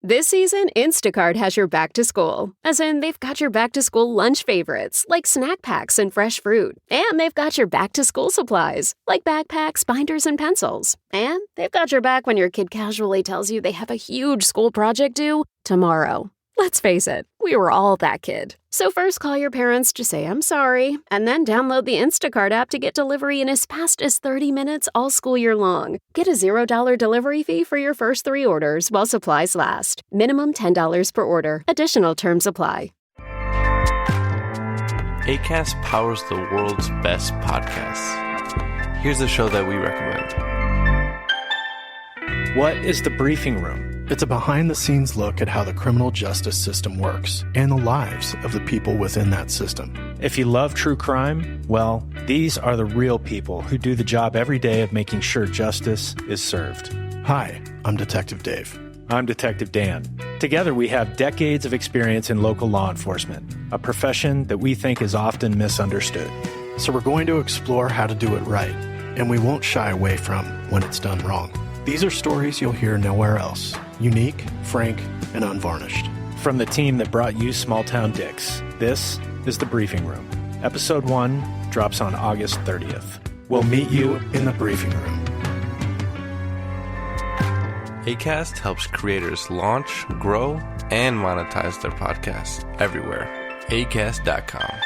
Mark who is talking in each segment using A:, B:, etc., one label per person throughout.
A: This season, Instacart has your back to school. As in, they've got your back to school lunch favorites, like snack packs and fresh fruit. And they've got your back to school supplies, like backpacks, binders, and pencils. And they've got your back when your kid casually tells you they have a huge school project due tomorrow. Let's face it, we were all that kid. So first call your parents to say I'm sorry, and then download the Instacart app to get delivery in as fast as 30 minutes all school year long. Get a $0 delivery fee for your first 3 orders while supplies last. Minimum $10 per order. Additional terms apply.
B: Acast powers the world's best podcasts. Here's a show that we recommend.
C: What is The Briefing Room? It's a behind-the-scenes look at how the criminal justice system works and the lives of the people within that system.
D: If you love true crime, well, these are the real people who do the job every day of making sure justice is served.
C: Hi, I'm Detective Dave.
D: I'm Detective Dan. Together, we have decades of experience in local law enforcement, a profession that we think is often misunderstood.
C: So we're going to explore how to do it right, and we won't shy away from when it's done wrong. These are stories you'll hear nowhere else. Unique, frank, and unvarnished.
D: From the team that brought you Small Town Dicks, this is The Briefing Room. Episode 1 drops on August 30th.
C: We'll meet you in the briefing room.
B: Acast helps creators launch, grow, and monetize their podcasts everywhere. Acast.com.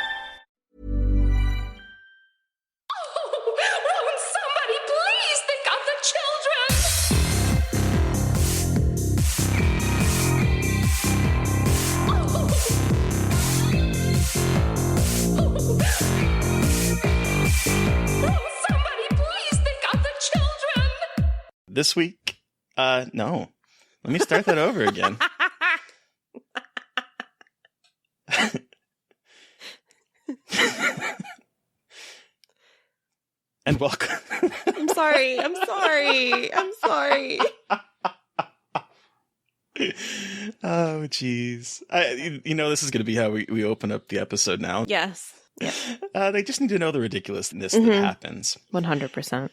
E: This week, no. Let me start that over again. And welcome.
F: I'm sorry.
E: Oh, jeez. This is going to be how we open up the episode now.
F: Yes.
E: Yeah. They just need to know the ridiculousness that happens.
F: 100%.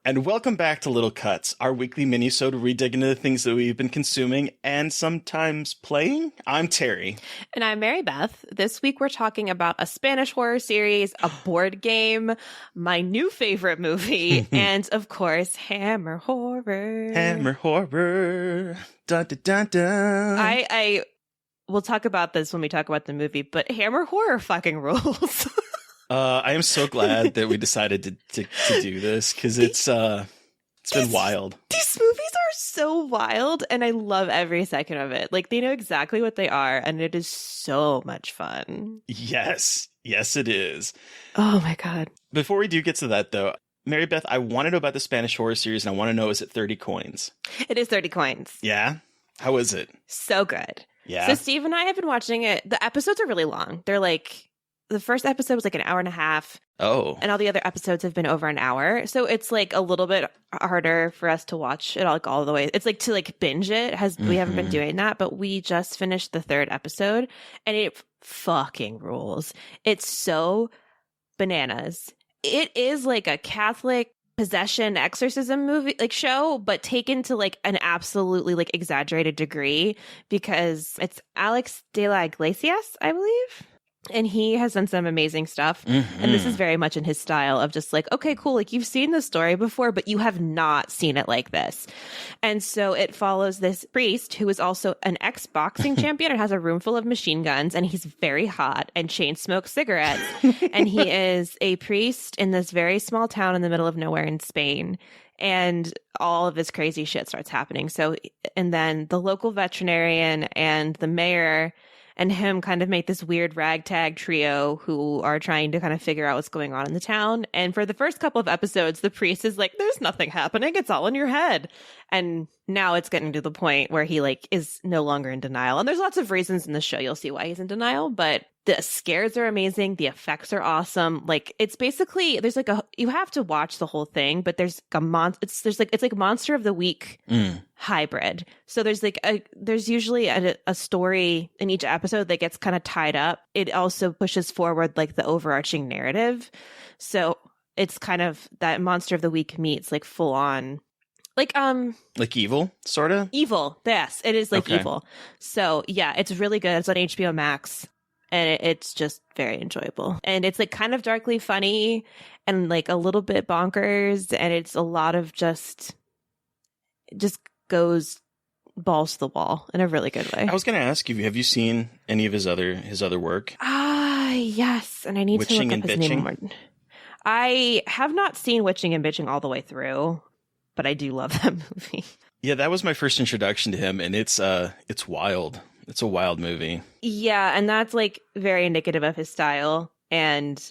E: And welcome back to Little Cuts, our weekly mini-sode where we dig into the things that we've been consuming and sometimes playing. I'm Terry.
F: And I'm Mary Beth. This week we're talking about a Spanish horror series, a board game, my new favorite movie, and of course, Hammer Horror.
E: Hammer Horror. Dun, dun, dun, dun.
F: We'll talk about this when we talk about the movie, but Hammer Horror fucking rules.
E: I am so glad that we decided to do this because it's been wild.
F: These movies are so wild, and I love every second of it. Like, they know exactly what they are, and it is so much fun.
E: Yes, it is.
F: Oh my god!
E: Before we do get to that, though, Mary Beth, I want to know about the Spanish horror series, and I want to know, is it 30 coins?
F: It is 30 coins.
E: Yeah? How is it?
F: So good.
E: Yeah.
F: So Steve and I have been watching it. The episodes are really long. They're like, the first episode was like an hour and a half.
E: Oh.
F: And all the other episodes have been over an hour. So it's like a little bit harder for us to watch it all the way. It's like to like binge it. We haven't been doing that, but we just finished the 3rd episode and it fucking rules. It's so bananas. It is like a Catholic possession exorcism movie, like show, but taken to like an absolutely like exaggerated degree because it's Alex de la Iglesias, I believe. And he has done some amazing stuff. And this is very much in his style of just like, okay, cool. Like, you've seen this story before, but you have not seen it like this. And so it follows this priest who is also an ex-boxing champion and has a room full of machine guns. And he's very hot and chain smokes cigarettes. And he is a priest in this very small town in the middle of nowhere in Spain. And all of this crazy shit starts happening. So, and then the local veterinarian and the mayor and him kind of make this weird ragtag trio who are trying to kind of figure out what's going on in the town. And for the first couple of episodes, the priest is like, there's nothing happening. It's all in your head. And now it's getting to the point where he like is no longer in denial. And there's lots of reasons in the show. You'll see why he's in denial, but The scares are amazing. The effects are awesome. Like it's basically there's like you have to watch the whole thing, but there's it's like Monster of the Week hybrid. So there's usually a story in each episode that gets kind of tied up. It also pushes forward like the overarching narrative. So it's kind of that Monster of the Week meets like full on like
E: Evil, sort of?
F: Evil. Yes, it is like Evil. So yeah, it's really good. It's on HBO Max. And it's just very enjoyable. And it's like kind of darkly funny and like a little bit bonkers. And it's a lot of just goes balls to the wall in a really good way.
E: I was going to ask you, have you seen any of his other work?
F: Yes. And I need
E: Witching
F: to look up his name more. I have not seen Witching and Bitching all the way through, but I do love that movie.
E: Yeah, that was my first introduction to him, and it's wild. It's a wild movie.
F: Yeah, and that's like very indicative of his style. And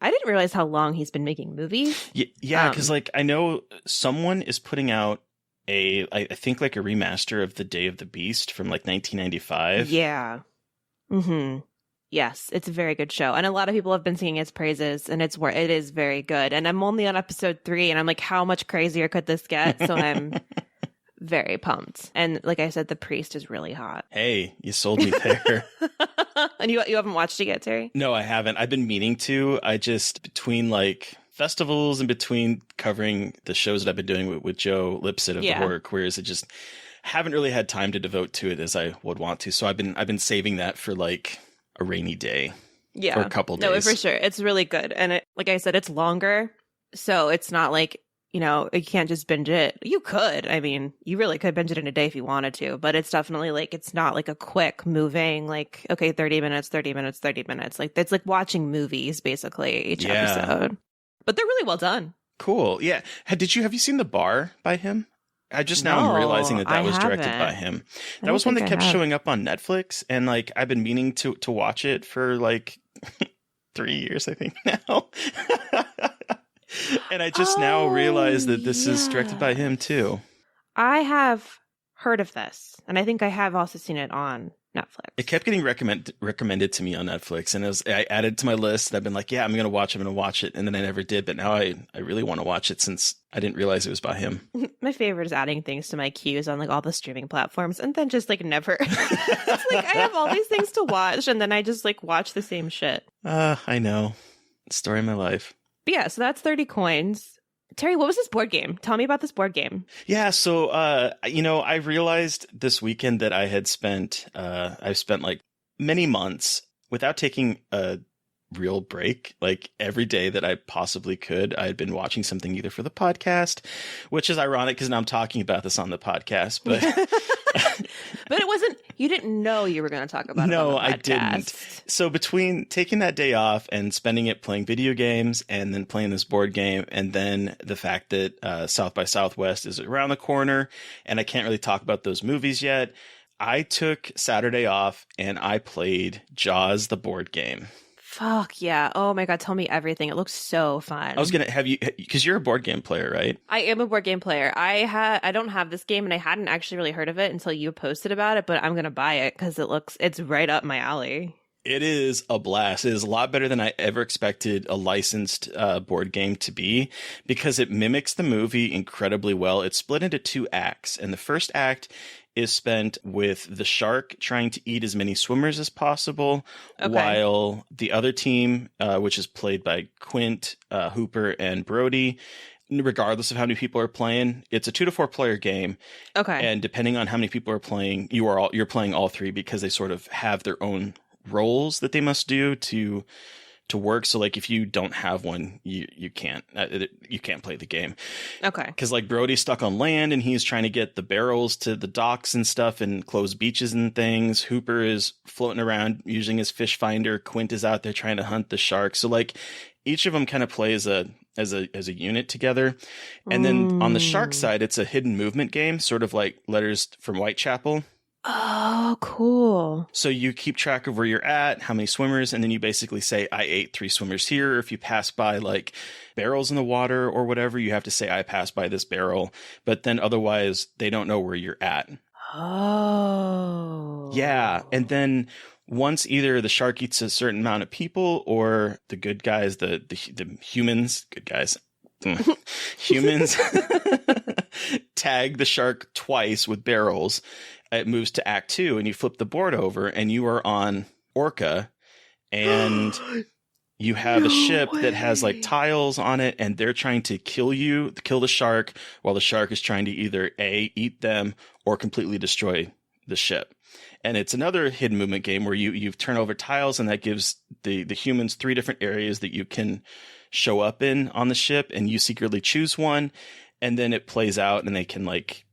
F: I didn't realize how long he's been making movies.
E: Yeah, because like I know someone is putting out I think like a remaster of The Day of the Beast from like 1995.
F: Yeah. Mm-hmm. Yes, it's a very good show. And a lot of people have been singing its praises, and it is very good. And I'm only on episode 3, and I'm like, how much crazier could this get? So I'm very pumped. And like I said, the priest is really hot.
E: Hey, you sold me there.
F: And you haven't watched it yet, Terry?
E: No, I haven't. I've been meaning to. I just, between like festivals and between covering the shows that I've been doing with Joe Lipsit of The Work, whereas I just haven't really had time to devote to it as I would want to. So I've been saving that for like a rainy day. Yeah. For a couple days.
F: No, for sure. It's really good. And like I said, it's longer. So it's not like, you can't just binge it. You could. I mean, you really could binge it in a day if you wanted to, but it's definitely like, it's not like a quick moving, like, okay, 30 minutes. Like, it's like watching movies basically each episode. But they're really well done.
E: Cool. Yeah. Have you seen The Bar by him? I just now am realizing that was directed by him. That was one that kept showing up on Netflix, and like I've been meaning to watch it for like 3 years, I think now. And I just now realized that this is directed by him too.
F: I have heard of this, and I think I have also seen it on Netflix.
E: It kept getting recommended to me on Netflix, and I added to my list. And I've been like, yeah, I'm going to watch it, and then I never did. But now I really want to watch it since I didn't realize it was by him.
F: My favorite is adding things to my queues on like all the streaming platforms, and then just like never. It's like I have all these things to watch, and then I just like watch the same shit.
E: I know. Story of my life.
F: But yeah, so that's 30 coins. Terry, what was this board game? Tell me about this board game.
E: Yeah, so I realized this weekend that I've spent like many months without taking a real break. Like every day that I possibly could, I had been watching something either for the podcast, which is ironic because now I'm talking about this on the podcast, but
F: but it wasn't. You didn't know you were going to talk about it.
E: No,
F: on the podcast.
E: I didn't. So between taking that day off and spending it playing video games and then playing this board game, and then the fact that South by Southwest is around the corner and I can't really talk about those movies yet, I took Saturday off and I played Jaws, the board game.
F: Fuck yeah. Oh my God. Tell me everything. It looks so fun.
E: I was going to have you, because you're a board game player, right?
F: I am a board game player. I don't have this game and I hadn't actually really heard of it until you posted about it, but I'm going to buy it because it's right up my alley.
E: It is a blast. It is a lot better than I ever expected a licensed board game to be, because it mimics the movie incredibly well. It's split into 2 acts, and the first act is spent with the shark trying to eat as many swimmers as possible, while the other team, which is played by Quint, Hooper, and Brody, regardless of how many people are playing, it's a 2 to 4 player game.
F: Okay.
E: And depending on how many people are playing, you're playing all 3, because they sort of have their own roles that they must do to work. So like if you don't have one, you can't play the game.
F: Okay.
E: Because like Brody's stuck on land and he's trying to get the barrels to the docks and stuff and close beaches and things. Hooper is floating around using his fish finder. Quint is out there trying to hunt the shark. So like each of them kind of plays as a unit together. And then on the shark side, it's a hidden movement game, sort of like Letters from Whitechapel.
F: Oh, cool.
E: So you keep track of where you're at, how many swimmers, and then you basically say, I ate 3 swimmers here. Or if you pass by like barrels in the water or whatever, you have to say, I passed by this barrel. But then otherwise, they don't know where you're at.
F: Oh.
E: Yeah. And then once either the shark eats a certain amount of people or the good guys, the humans, good guys, humans tag the shark twice with barrels, it moves to Act 2 and you flip the board over and you are on Orca and you have a ship that has like tiles on it and they're trying to kill the shark while the shark is trying to either A, eat them or completely destroy the ship. And it's another hidden movement game where you turn over tiles and that gives the humans 3 different areas that you can show up in on the ship and you secretly choose one and then it plays out and they can like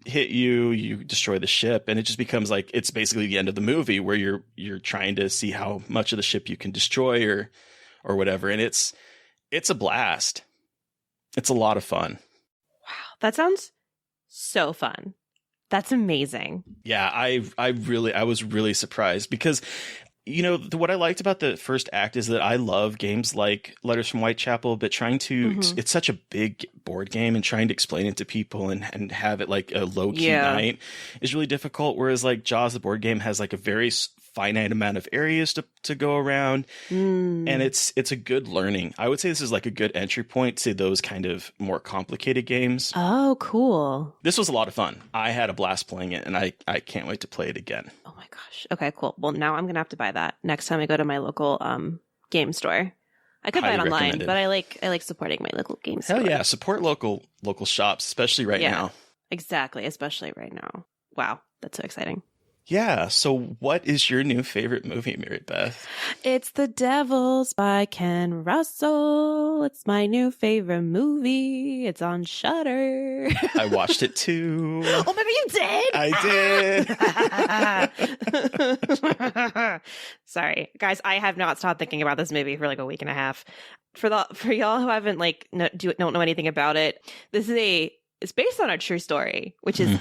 E: hit you destroy the ship and it just becomes like it's basically the end of the movie where you're trying to see how much of the ship you can destroy or whatever. And it's a blast. It's a lot of fun.
F: Wow, that sounds so fun. That's amazing.
E: Yeah, I was really surprised because, you know, what I liked about the first act is that I love games like Letters from Whitechapel, but trying to, it's such a big board game and trying to explain it to people and have it like a low key night is really difficult. Whereas like Jaws, the board game, has like a very finite amount of areas to go around. And it's a good learning. I would say this is like a good entry point to those kind of more complicated games.
F: Oh, cool.
E: This was a lot of fun. I had a blast playing it and I can't wait to play it again.
F: Oh my gosh. Okay, cool. Well, now I'm going to have to buy that next time I go to my local game store. I could buy it online, but I like supporting my local game store.
E: Hell yeah, support local shops, especially right now.
F: Exactly, especially right now. Wow, that's so exciting.
E: Yeah, so what is your new favorite movie, Mary Beth?
F: It's The Devils by Ken Russell. It's my new favorite movie. It's on Shudder.
E: I watched it too.
F: Oh, maybe you did?
E: I
F: did. Sorry. Guys, I have not stopped thinking about this movie for like a week and a half. For y'all who haven't don't know anything about it, it's based on a true story, which is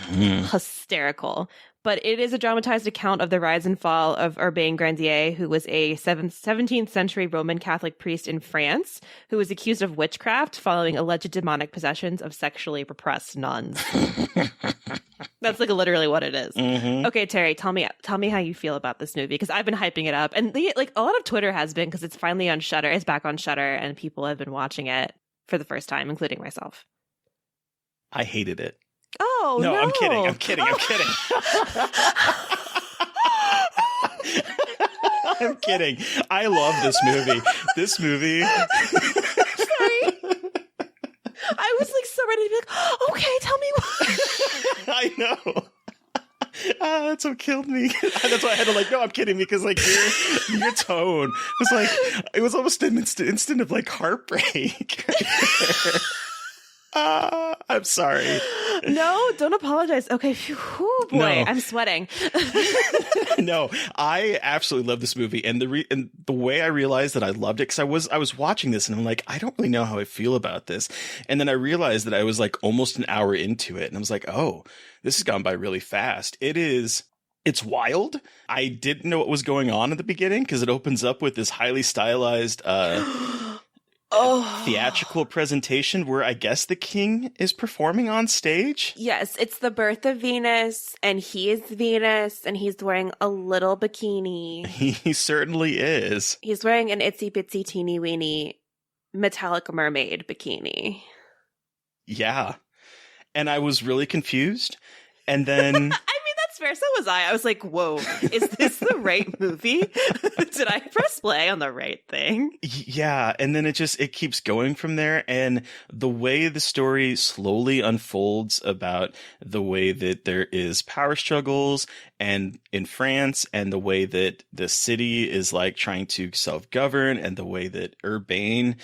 F: hysterical. But it is a dramatized account of the rise and fall of Urbain Grandier, who was a 17th century Roman Catholic priest in France, who was accused of witchcraft following alleged demonic possessions of sexually repressed nuns. That's like literally what it is. Okay, Terry, tell me how you feel about this movie, because I've been hyping it up, and a lot of Twitter has been, because it's finally on Shudder. It's back on Shudder, and people have been watching it for the first time, including myself.
E: I hated it.
F: Oh, no.
E: I'm kidding. I'm kidding. I love this movie.
F: Sorry. I was like so ready to be like, okay, tell me what.
E: I know. That's what killed me. That's why I had to no, I'm kidding, because like your tone was like, it was almost an instant of like heartbreak. I'm sorry.
F: No, don't apologize. Okay. Whew, boy, no. I'm sweating.
E: No, I absolutely love this movie. And the way I realized that I loved it, because I was watching this and I'm like, I don't really know how I feel about this. And then I realized that I was like almost an hour into it. And I was like, oh, this has gone by really fast. It's wild. I didn't know what was going on at the beginning, because it opens up with this highly stylized theatrical presentation where I guess the king is performing on stage.
F: Yes, it's the birth of Venus, and he is Venus, and he's wearing a little bikini.
E: He certainly is.
F: He's wearing an itsy bitsy teeny weeny metallic mermaid bikini. Yeah.
E: And I was really confused. And then
F: fair. So was I. I was like, whoa, is this the right movie? Did I press play on the right thing?
E: Yeah. And then it keeps going from there. And the way the story slowly unfolds about the way that there is power struggles and in France, and the way that the city is like trying to self-govern, and the way that Urbain,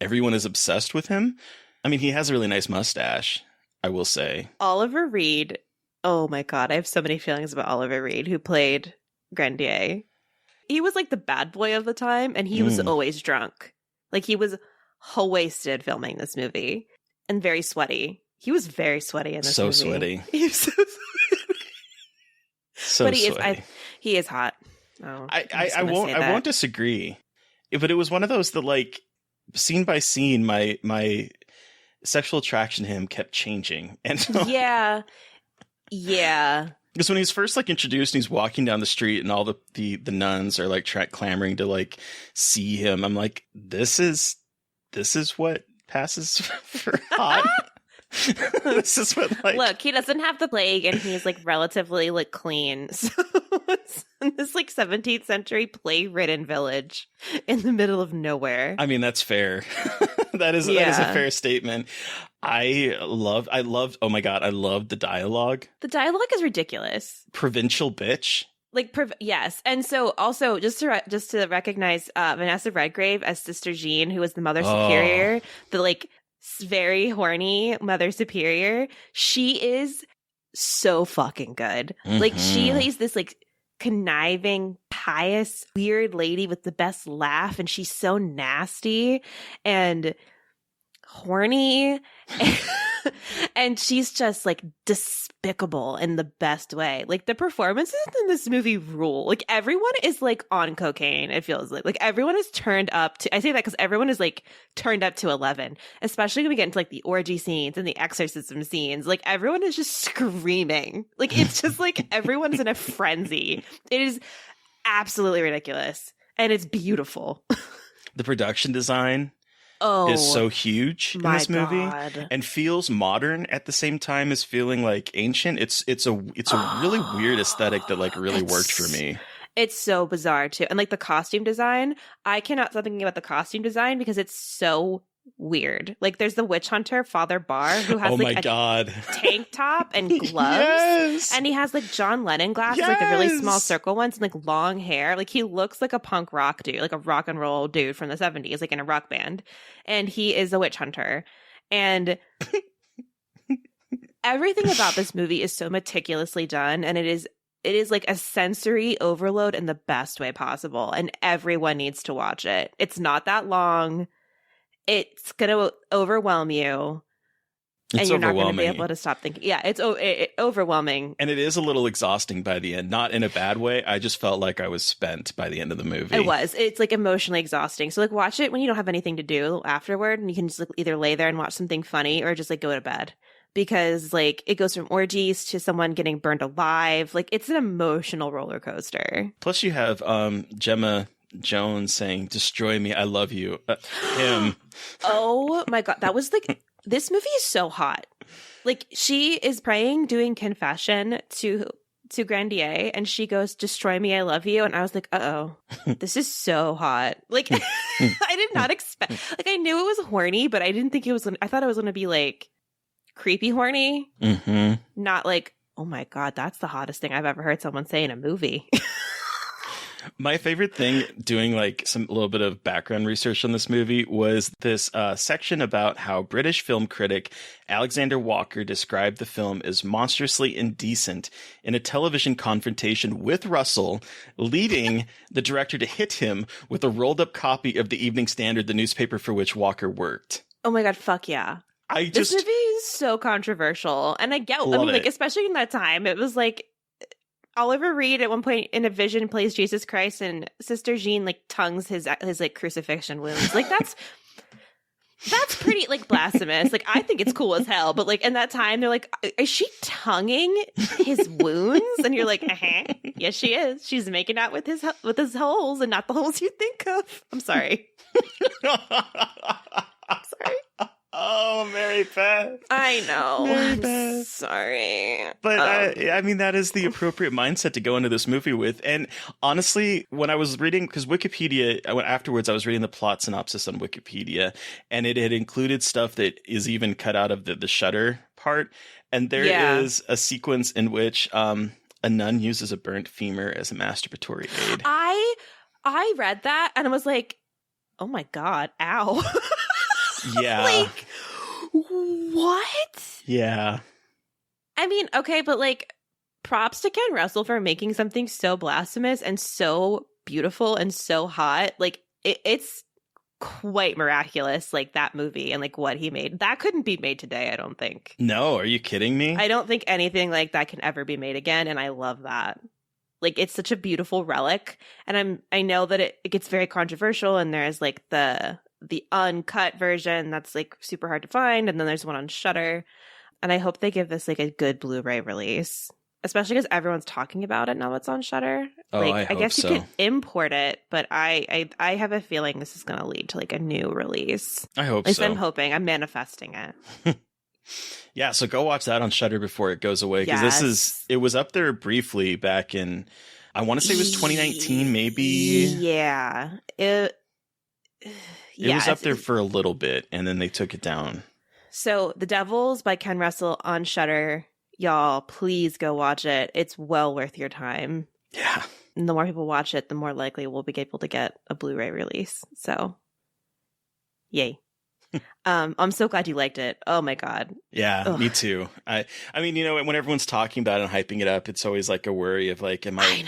E: everyone is obsessed with him. I mean, he has a really nice mustache, I will say.
F: Oliver Reed. Oh my God, I have so many feelings about Oliver Reed, who played Grandier. He was like the bad boy of the time, and he was always drunk. Like, he was wasted filming this movie, and very sweaty. He was very sweaty in this movie.
E: So sweaty.
F: He was so sweaty.
E: But
F: he is hot. Oh,
E: I won't disagree. But it was one of those that, like, scene by scene, my sexual attraction to him kept changing. And
F: Yeah.
E: Because when he's first like introduced and he's walking down the street and all the nuns are like clamoring to like see him, I'm like, this is what passes for hot. This is what like,
F: look, he doesn't have the plague and he's like relatively like clean. So it's in this like 17th century plague-ridden village in the middle of nowhere.
E: I mean, that's fair. That is a fair statement. I loved, oh my God, I loved the dialogue.
F: The dialogue is ridiculous.
E: Provincial bitch.
F: Like, yes. And so also just to recognize Vanessa Redgrave as Sister Jean, who was the Mother Superior, the like very horny Mother Superior. She is so fucking good. Mm-hmm. Like, she plays this like conniving, pious, weird lady with the best laugh, and she's so nasty and horny. And she's just like despicable in the best way. Like, the performances in this movie rule. Like, everyone is like on cocaine, it feels like everyone is turned up to, I say that because everyone is like turned up to 11, especially when we get into like the orgy scenes and the exorcism scenes. Like, everyone is just screaming. Like, it's just like everyone's in a frenzy. It is absolutely ridiculous, and it's beautiful.
E: The production design is so huge in this movie and feels modern at the same time as feeling like ancient. It's a really weird aesthetic that like really worked for me.
F: It's so bizarre too. And like the costume design, I cannot stop thinking about the costume design because it's so weird. Like, there's the witch hunter, Father Barr, who has tank top and gloves.
E: Yes!
F: And he has like John Lennon glasses, like the really small circle ones, and like long hair. Like, he looks like a punk rock dude, like a rock and roll dude from the 70s, like in a rock band. And he is a witch hunter. And everything about this movie is so meticulously done, and it is like a sensory overload in the best way possible, and everyone needs to watch it. It's not that long. It's going to overwhelm you. And you're not going to be able to stop thinking. Yeah, it's overwhelming.
E: And it is a little exhausting by the end. Not in a bad way. I just felt like I was spent by the end of the movie.
F: It was. It's like emotionally exhausting. So like, watch it when you don't have anything to do afterward, and you can just like either lay there and watch something funny or just like go to bed. Because like, it goes from orgies to someone getting burned alive. Like, it's an emotional roller coaster.
E: Plus you have Gemma Jones saying, "Destroy me, I love you." Him.
F: Oh my God. That was like, this movie is so hot. Like, she is praying, doing confession to Grandier, and she goes, "Destroy me, I love you." And I was like, uh-oh, this is so hot. Like, I did not expect, like, I knew it was horny, but I didn't think it was, I thought it was going to be like creepy horny.
E: Mm-hmm.
F: Not like, oh my God, that's the hottest thing I've ever heard someone say in a movie.
E: My favorite thing doing like a little bit of background research on this movie was this section about how British film critic Alexander Walker described the film as monstrously indecent in a television confrontation with Russell, leading the director to hit him with a rolled up copy of the Evening Standard, the newspaper for which Walker worked.
F: Oh my God, fuck yeah. This movie is so controversial. And I mean, like, especially in that time, it was like, Oliver Reed at one point in a vision plays Jesus Christ, and Sister Jean like tongues his like crucifixion wounds. Like, that's pretty like blasphemous. Like, I think it's cool as hell, but like in that time they're like, is she tonguing his wounds? And you're like, yes, she is. She's making out with his holes and not the holes you think of. I'm sorry. I'm sorry.
E: Oh, Mary Beth.
F: I know.
E: Mary Beth.
F: Sorry.
E: But I mean, that is the appropriate mindset to go into this movie with. And honestly, when I was reading, because Wikipedia, afterwards I was reading the plot synopsis on Wikipedia, and it had included stuff that is even cut out of the Shudder part. And there is a sequence in which a nun uses a burnt femur as a masturbatory aid.
F: I read that and I was like, oh my God, ow.
E: Yeah.
F: Like, what?
E: Yeah.
F: I mean, okay, but like, props to Ken Russell for making something so blasphemous and so beautiful and so hot. Like, it's quite miraculous, like, that movie and like what he made. That couldn't be made today, I don't think.
E: No, are you kidding me?
F: I don't think anything like that can ever be made again, and I love that. Like, it's such a beautiful relic, and I know that it gets very controversial, and there's like the uncut version that's like super hard to find, and then there's one on Shudder, and I hope they give this like a good Blu-ray release. especially because everyone's talking about it now it's on Shudder.
E: Oh,
F: Like,
E: I
F: guess
E: hope
F: you
E: so.
F: could import it, but I have a feeling this is going to lead to like a new release.
E: I hope
F: At least
E: so.
F: I'm hoping. I'm manifesting it.
E: Yeah, so go watch that on Shudder before it goes away, because it was up there briefly back in, I want to say it was 2019, maybe.
F: Yeah. It
E: was up there for a little bit, and then they took it down.
F: So The Devils by Ken Russell on Shudder. Y'all, please go watch it. It's well worth your time.
E: Yeah.
F: And the more people watch it, the more likely we'll be able to get a Blu-ray release. So, yay. I'm so glad you liked it. Oh my God.
E: Yeah,
F: Ugh.
E: me too. I mean, you know, when everyone's talking about it and hyping it up, it's always like a worry of like, am I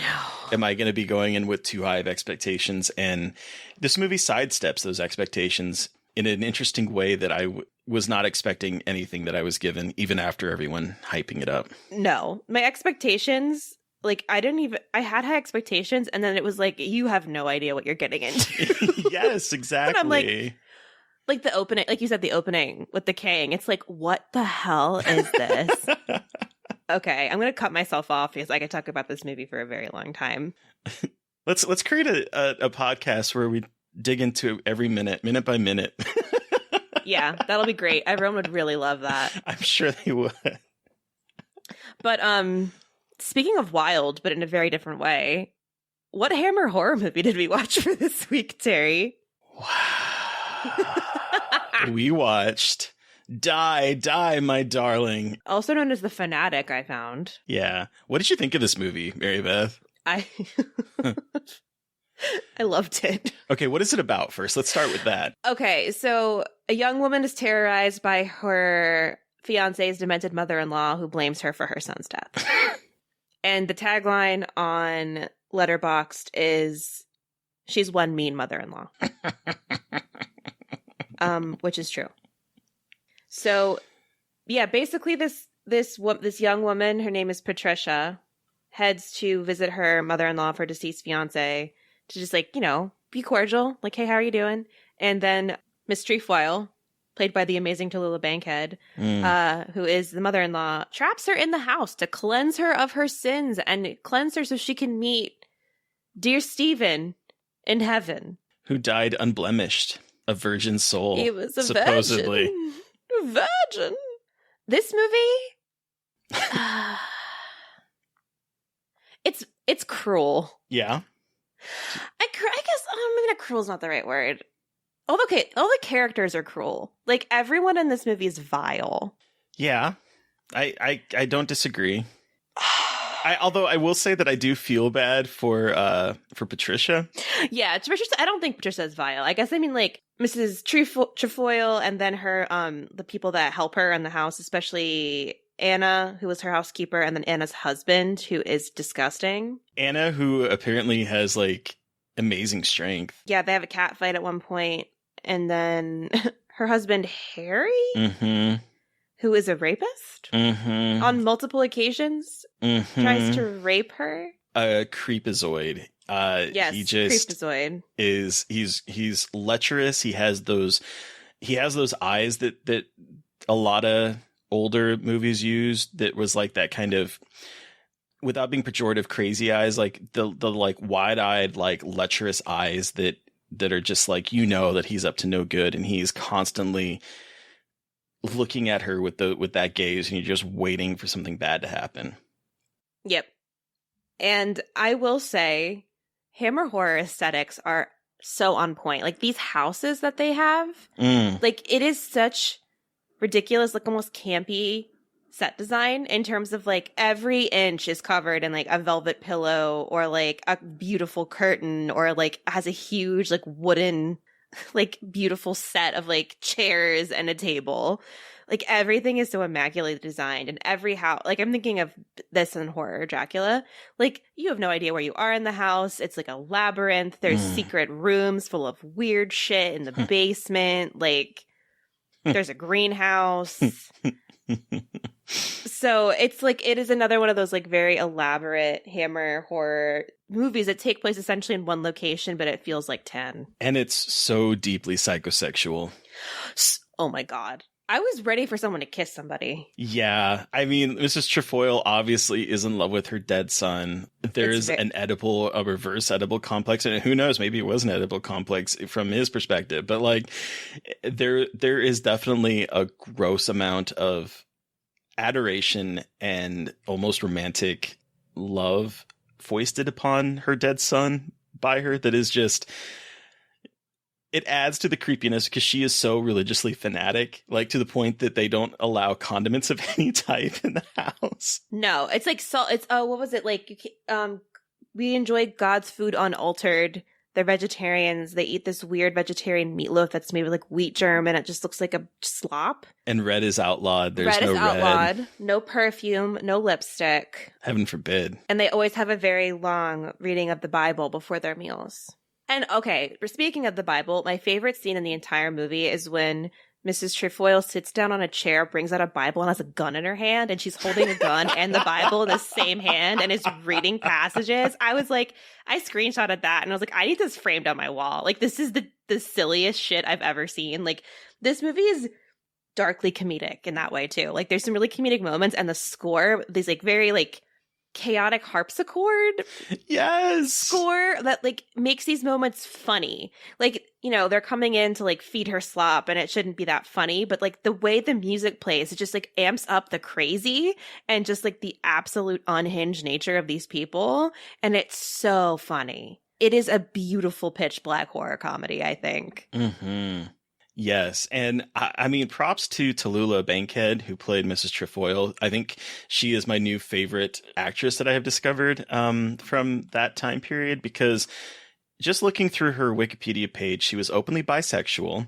E: going to be going in with too high of expectations? And this movie sidesteps those expectations in an interesting way that I was not expecting anything that I was given, even after everyone hyping it up.
F: No, my expectations, like I had high expectations, and then it was like, you have no idea what you're getting into.
E: Yes, exactly.
F: But I'm like the opening, like you said, the opening with the king. It's like, what the hell is this? Okay, I'm gonna cut myself off because I could talk about this movie for a very long time.
E: Let's create a podcast where we dig into every minute by minute.
F: Yeah, that'll be great. Everyone would really love that.
E: I'm sure they would.
F: But speaking of wild, but in a very different way, what Hammer horror movie did we watch for this week, Terry?
E: Wow. We watched Die, My Darling.
F: Also known as The Fanatic, I found.
E: Yeah. What did you think of this movie, Mary Beth?
F: I loved it.
E: Okay, what is it about first? Let's start with that.
F: Okay, so a young woman is terrorized by her fiance's demented mother-in-law who blames her for her son's death. And the tagline on Letterboxd is, she's one mean mother-in-law. Which is true. So, yeah, basically this young woman, her name is Patricia, heads to visit her mother-in-law for deceased fiance to just, like, you know, be cordial. Like, hey, how are you doing? And then Miss Trefoil, played by the amazing Tallulah Bankhead, who is the mother-in-law, traps her in the house to cleanse her of her sins and cleanse her so she can meet dear Stephen in heaven.
E: Who died unblemished, a virgin soul.
F: He was a
E: supposedly.
F: virgin. A virgin. This movie, it's cruel.
E: Yeah.
F: I guess maybe cruel is not the right word. All the characters are cruel. Like, everyone in this movie is vile.
E: Yeah. I don't disagree. Although I will say that I do feel bad for Patricia.
F: Yeah, Patricia. I don't think Patricia is vile. I guess I mean like Mrs. Trefoil, and then her the people that help her in the house, especially Anna, who was her housekeeper, and then Anna's husband, who is disgusting.
E: Anna, who apparently has like amazing strength.
F: Yeah, they have a cat fight at one point, and then her husband Harry, who is a rapist on multiple occasions, tries to rape her.
E: A creepazoid.
F: Yes,
E: he just
F: creepazoid.
E: He's lecherous. He has those eyes that a lot of older movies used, that was like that kind of, without being pejorative, crazy eyes, like the like wide-eyed, like lecherous eyes that are just like, you know, that he's up to no good, and he's constantly looking at her with that gaze, and you're just waiting for something bad to happen.
F: Yep. And I will say, Hammer horror aesthetics are so on point. Like, these houses that they have, like, it is such ridiculous, like almost campy set design in terms of like every inch is covered in like a velvet pillow or like a beautiful curtain, or like has a huge like wooden like beautiful set of like chairs and a table. Like, everything is so immaculately designed, and every house, like, I'm thinking of this in Horror Dracula. Like, you have no idea where you are in the house. It's like a labyrinth. There's secret rooms full of weird shit in the basement. Like, there's a greenhouse. So it's like, it is another one of those like very elaborate Hammer horror movies that take place essentially in one location, but it feels like 10.
E: And it's so deeply psychosexual.
F: Oh my God. I was ready for someone to kiss somebody.
E: Yeah. I mean, Mrs. Trefoil obviously is in love with her dead son. There's a reverse Oedipal complex. And who knows, maybe it was an Oedipal complex from his perspective. But like, there is definitely a gross amount of adoration and almost romantic love foisted upon her dead son by her that is just, it adds to the creepiness because she is so religiously fanatic, like to the point that they don't allow condiments of any type in the house.
F: No, it's like salt. It's what was it like? We enjoy God's food unaltered. They're vegetarians. They eat this weird vegetarian meatloaf that's made with like wheat germ, and it just looks like a slop.
E: And red is outlawed. There's
F: red
E: no
F: is outlawed.
E: red.
F: No perfume. No lipstick.
E: Heaven forbid.
F: And they always have a very long reading of the Bible before their meals. And okay, speaking of the Bible, my favorite scene in the entire movie is when Mrs. Trefoil sits down on a chair, brings out a Bible, and has a gun in her hand, and she's holding a gun and the Bible in the same hand and is reading passages. I was like, I screenshotted that, and I was like, I need this framed on my wall. Like, this is the silliest shit I've ever seen. Like, this movie is darkly comedic in that way, too. Like, there's some really comedic moments, and the score, these, like, very, like, chaotic harpsichord score that like makes these moments funny. Like, you know, they're coming in to like feed her slop and it shouldn't be that funny, but like the way the music plays, it just like amps up the crazy and just like the absolute unhinged nature of these people, and it's so funny. It is a beautiful pitch black horror comedy, I think.
E: Yes. And I mean, props to Tallulah Bankhead, who played Mrs. Trefoil. I think she is my new favorite actress that I have discovered from that time period, because just looking through her Wikipedia page, she was openly bisexual.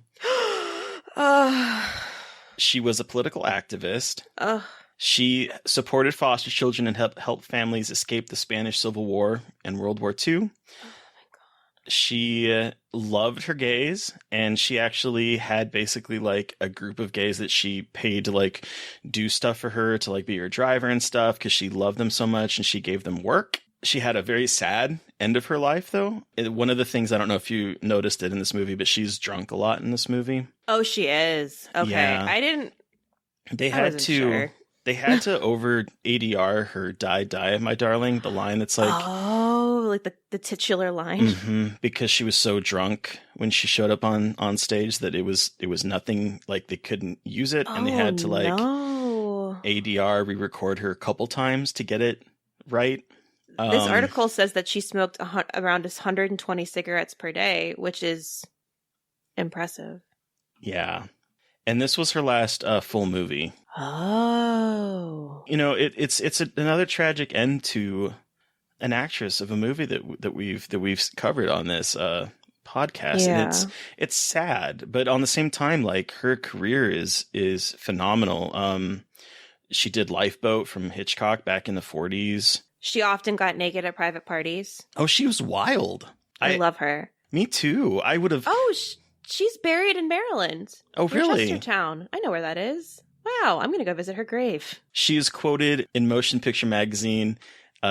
E: She was a political activist. She supported foster children and helped families escape the Spanish Civil War and World War II. She loved her gays, and she actually had basically like a group of gays that she paid to like do stuff for her, to like be her driver and stuff, because she loved them so much and she gave them work. She had a very sad end of her life, though. One of the things, I don't know if you noticed it in this movie, but she's drunk a lot in this movie.
F: Oh, she is. Okay. Yeah. I didn't.
E: They had to. Sure. They had to over ADR her "Die, my darling," the line that's like,
F: oh, like the titular line,
E: because she was so drunk when she showed up on stage that it was nothing, like they couldn't use it, and they had to like ADR re-record her a couple times to get it right.
F: This article says that she smoked around 120 cigarettes per day, which is impressive.
E: Yeah. And this was her last full movie.
F: Oh.
E: You know, it's another tragic end to an actress of a movie that we've covered on this podcast. Yeah. And it's sad, but on the same time, like, her career is phenomenal. She did Lifeboat from Hitchcock back in the 40s.
F: She often got naked at private parties.
E: Oh, she was wild.
F: I love her.
E: Me too. I would have.
F: Oh, she's buried in Maryland.
E: Oh, really?
F: Chestertown. I know where that is. Wow, I'm going to go visit her grave.
E: She is quoted in Motion Picture Magazine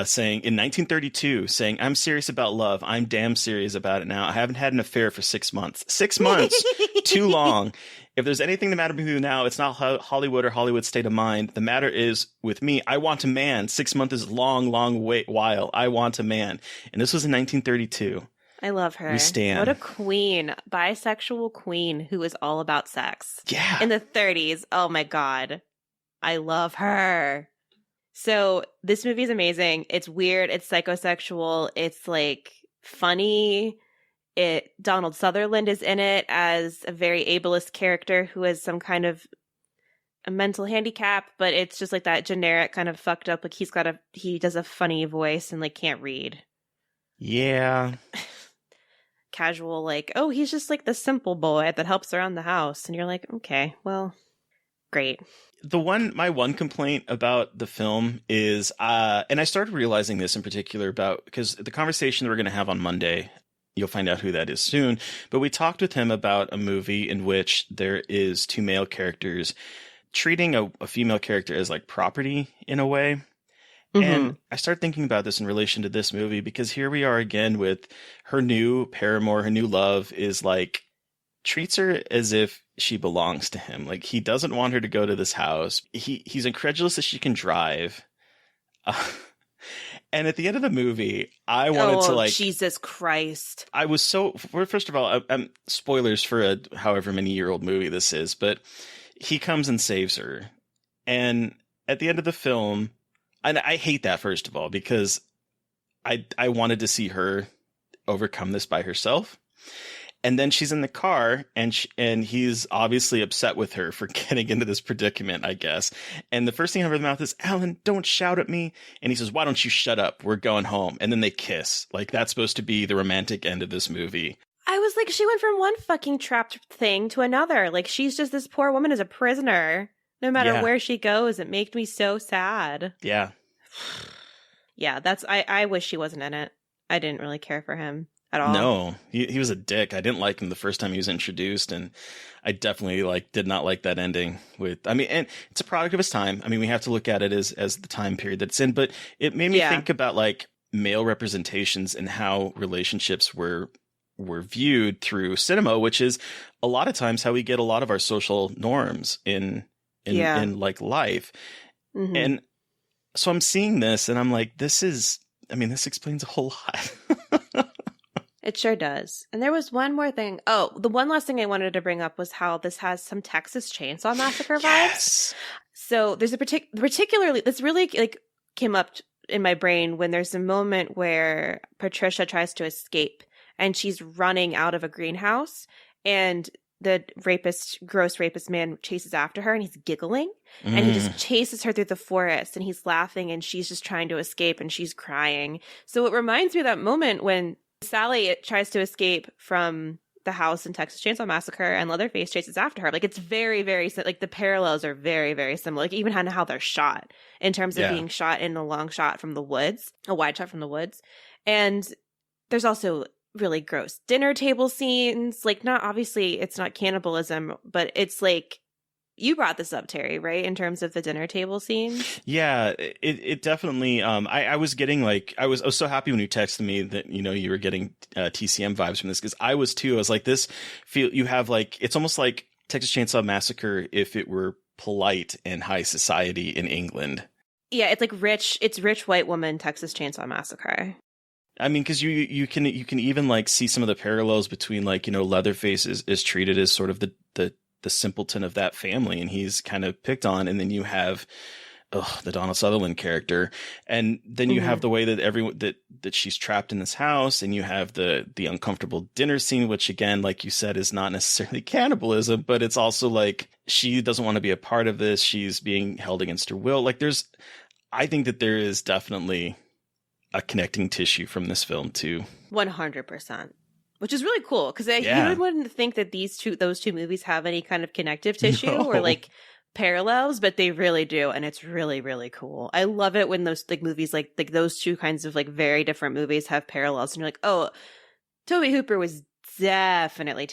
E: saying, in 1932, saying, "I'm serious about love. I'm damn serious about it now. I haven't had an affair for 6 months." 6 months! Too long. If there's anything the matter with me now, it's not Hollywood or Hollywood's state of mind. The matter is with me. I want a man. 6 months is long while. I want a man. And this was in 1932.
F: I love her.
E: We stand.
F: What a queen. Bisexual queen who is all about sex.
E: Yeah.
F: In the 30s. Oh my God. I love her. So this movie is amazing. It's weird. It's psychosexual. It's like funny. Donald Sutherland is in it as a very ableist character who has some kind of a mental handicap, but it's just like that generic kind of fucked up, like he does a funny voice and like can't read.
E: Yeah.
F: Casual, like, oh, he's just like the simple boy that helps around the house. And you're like, okay, well, great.
E: My one complaint about the film is, and I started realizing this in particular because the conversation that we're going to have on Monday, you'll find out who that is soon, but we talked with him about a movie in which there is two male characters treating a female character as like property in a way. And I started thinking about this in relation to this movie, because here we are again with her new paramour, her new love is like, treats her as if she belongs to him. Like, he doesn't want her to go to this house. He's incredulous that she can drive. And at the end of the movie, I wanted to, like,
F: Jesus Christ.
E: I was so, first of all, I'm spoilers for a however many year old movie this is, but he comes and saves her. And at the end of the film, and I hate that, first of all, because I wanted to see her overcome this by herself. And then she's in the car, and he's obviously upset with her for getting into this predicament, I guess. And the first thing out of her mouth is, "Alan, don't shout at me." And he says, "Why don't you shut up? We're going home." And then they kiss. Like, that's supposed to be the romantic end of this movie.
F: I was like, she went from one fucking trapped thing to another. Like, she's just, this poor woman is a prisoner. No matter where she goes, it made me so sad.
E: Yeah.
F: Yeah, I wish she wasn't in it. I didn't really care for him at all.
E: No, he was a dick. I didn't like him the first time he was introduced, and I definitely did not like that ending. And it's a product of his time. I mean, we have to look at it as the time period that it's in, but it made me think about like male representations and how relationships were viewed through cinema, which is a lot of times how we get a lot of our social norms in like life. Mm-hmm. And so I'm seeing this and I'm like, this explains a whole lot.
F: It sure does. And there was one more thing. Oh, the one last thing I wanted to bring up was how this has some Texas Chainsaw Massacre vibes.
E: Yes.
F: So there's a particularly, this really like came up in my brain when there's a moment where Patricia tries to escape and she's running out of a greenhouse, and the gross rapist man chases after her, and he's giggling, and he just chases her through the forest, and he's laughing, and she's just trying to escape, and she's crying. So it reminds me of that moment when Sally tries to escape from the house in Texas Chainsaw Massacre, and Leatherface chases after her. Like, it's very, very, like, the parallels are very, very similar. Like, even how they're shot, in terms of being shot in a long shot from the woods, a wide shot from the woods. And there's also really gross dinner table scenes. Like, not obviously it's not cannibalism, but it's like, you brought this up, Terry, right? In terms of the dinner table scenes. Yeah,
E: it definitely. I was getting like, I was so happy when you texted me that you were getting TCM vibes from this, because I was too. I was like, this you have like, it's almost like Texas Chainsaw Massacre if it were polite and high society in England.
F: Yeah, it's like rich white woman Texas Chainsaw Massacre.
E: I mean, because you can even like see some of the parallels between like, Leatherface is treated as sort of the simpleton of that family, and he's kind of picked on, and then you have the Donald Sutherland character, and then you have the way that everyone that she's trapped in this house, and you have the uncomfortable dinner scene, which again, like you said, is not necessarily cannibalism, but it's also like she doesn't want to be a part of this. She's being held against her will. Like, I think that there is definitely a connecting tissue from this film too.
F: 100%. Which is really cool, because you wouldn't think that those two movies have any kind of connective tissue or like parallels, but they really do, and it's really, really cool. I love it when those like movies like those two kinds of like very different movies have parallels, and you're like, oh, Tobe Hooper was definitely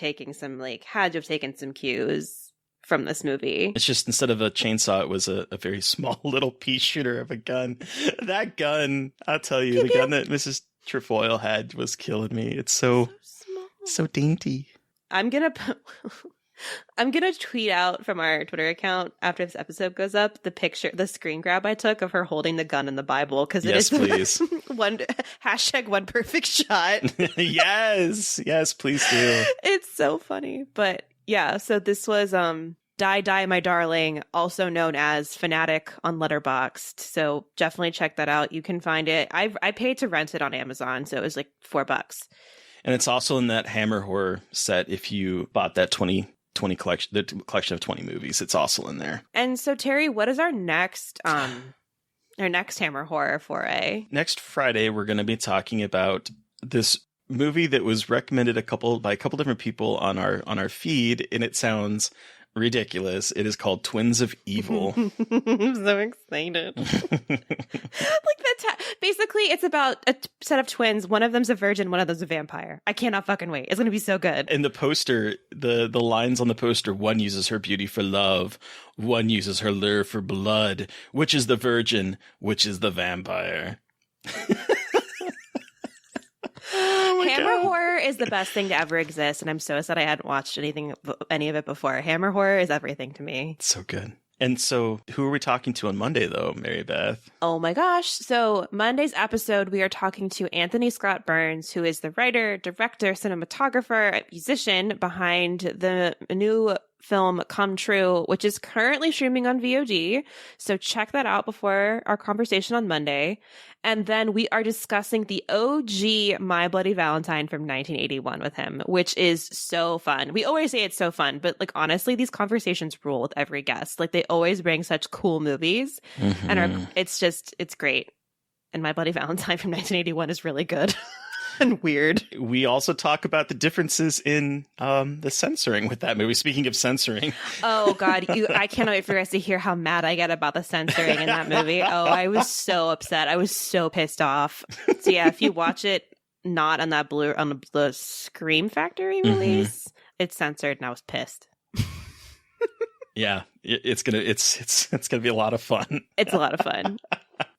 F: had to have taken some cues from this movie.
E: It's just, instead of a chainsaw, it was a very small little pea shooter of a gun. That gun, I'll tell you, the gun that Mrs. Trefoil had was killing me. It's so dainty.
F: I'm gonna tweet out from our Twitter account after this episode goes up the screen grab I took of her holding the gun in the Bible, because it is
E: please.
F: one perfect shot.
E: yes, please do.
F: It's so funny. But yeah, so this was Die My Darling, also known as Fanatic on Letterboxd. So definitely check that out. You can find it. I paid to rent it on Amazon, so it was like $4.
E: And it's also in that Hammer Horror set. If you bought that 20 collection, the collection of 20 movies, it's also in there. And
F: so, Terry, what is our next Hammer Horror foray?
E: Next Friday, we're going to be talking about this movie that was recommended by a couple different people on our feed, and it sounds ridiculous. It is called Twins of Evil.
F: I'm so excited. Basically, it's about a set of twins. One of them's a virgin, one of them's a vampire. I cannot fucking wait. It's going to be so good.
E: And the poster, the lines on the poster, one uses her beauty for love, one uses her lure for blood. Which is the virgin? Which is the vampire?
F: Hammer Horror is the best thing to ever exist, and I'm so sad I hadn't watched any of it before. Hammer horror is everything to me.
E: It's so good. And so who are we talking to on Monday, though, Mary Beth?
F: Oh my gosh. So Monday's episode, we are talking to Anthony Scott Burns, who is the writer, director, cinematographer, musician behind the new film Come True, which is currently streaming on VOD. So check that out before our conversation on Monday. And then we are discussing the OG My Bloody Valentine from 1981 with him, which is so fun. We always say it's so fun, but like honestly, these conversations rule with every guest. Like they always bring such cool movies, and it's great. And My Bloody Valentine from 1981 is really good. And weird. We
E: also talk about the differences in the censoring with that movie. Speaking of censoring.
F: Oh, God. I can't wait for you guys to hear how mad I get about the censoring in that movie. Oh, I was so upset. I was so pissed off. So, yeah, if you watch it not on that on the Scream Factory release, it's censored, and I was pissed.
E: Yeah, it's gonna be a lot of fun.
F: It's a lot of fun.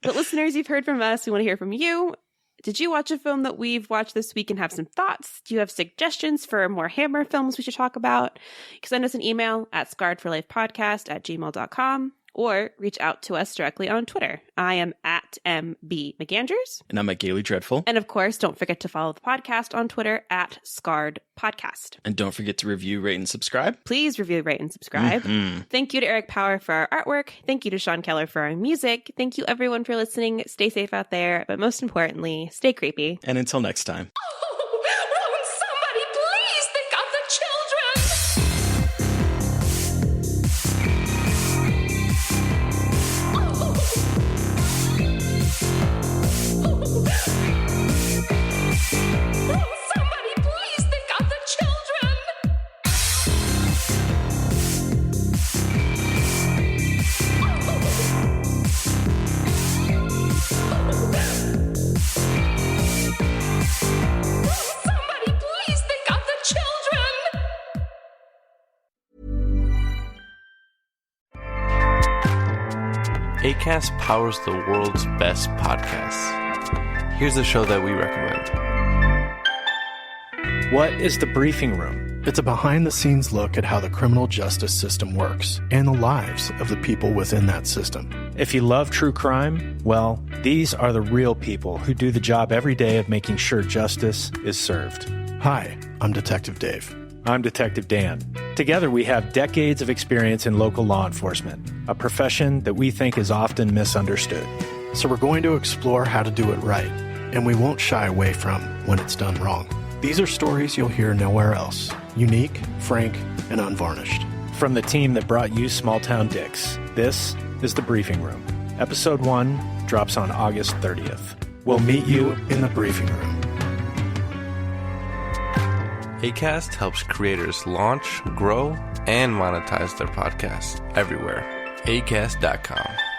F: But listeners, you've heard from us. We want to hear from you. Did you watch a film that we've watched this week and have some thoughts? Do you have suggestions for more Hammer films we should talk about? You can send us an email at scarredforlifepodcast@gmail.com or reach out to us directly on Twitter. I am at MB McAndrews.
E: And I'm at Gaily Dreadful.
F: And of course, don't forget to follow the podcast on Twitter at Scarred Podcast.
E: And don't forget to review, rate, and subscribe.
F: Please review, rate, and subscribe. Thank you to Eric Power for our artwork. Thank you to Sean Keller for our music. Thank you everyone for listening. Stay safe out there, but most importantly, stay creepy.
E: And until next time.
G: Somebody please think of the children! Somebody please think of the children! Somebody please think of the children!
B: Acast powers the world's best podcasts. Here's a show that we recommend.
D: What is The Briefing Room?
C: It's a behind-the-scenes look at how the criminal justice system works and the lives of the people within that system.
D: If you love true crime, well, these are the real people who do the job every day of making sure justice is served.
C: Hi, I'm Detective Dave.
D: I'm Detective Dan. Together, we have decades of experience in local law enforcement, a profession that we think is often misunderstood.
C: So we're going to explore how to do it right, and we won't shy away from when it's done wrong. These are stories you'll hear nowhere else. Unique, frank, and unvarnished.
D: From the team that brought you Small Town Dicks, this is The Briefing Room. Episode 1 drops on August 30th. We'll meet you in the briefing room.
B: Acast helps creators launch, grow, and monetize their podcasts everywhere. Acast.com.